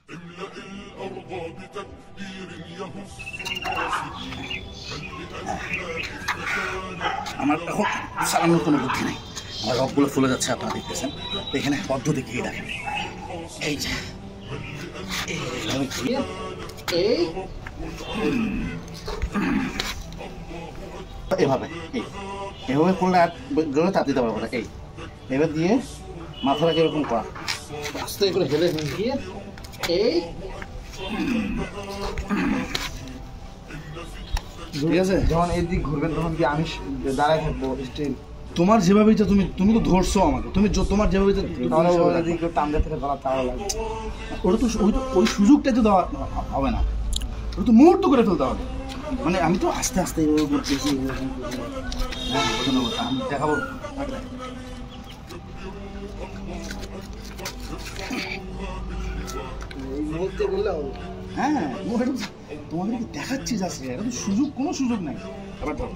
আমার এখন চালানোর কোনো বুদ্ধি নেই, আমার রগগুলো ফুলে যাচ্ছে, আপনারা দেখতেছেন। এখানে পদ্ধতি কি দেখেন, এই যে এভাবে এভাবে করলে আর গেলে তাপ দিতে পারবো না। এবার দিয়ে মাথাটাকে এরকম করা, আস্তে করে হেলে গিয়ে ঠিক আছে। যখন এই দিক ঘুরবেন তখন কি আমি দাঁড়ায় থাকবো স্টিল? তোমার যেভাবে ইচ্ছা, তুমি তো ধরছো আমাকে, তোমার যেভাবে ইচ্ছা টান দিতে গলা তাও লাগে। ওটা তো ওই সুযোগটা তো দেওয়া হবে না, ওটা তো মুহূর্ত করে ফেলতে হবে। মানে আমি তো আস্তে আস্তে করতেছি। হ্যাঁ আমি দেখাবো। এই মুহূর্তে বললে হবে? হ্যাঁ তোমাদেরকে দেখাচ্ছি যাচ্ছে, এটা তো কোনো সুযোগ নাই। আবার ধরো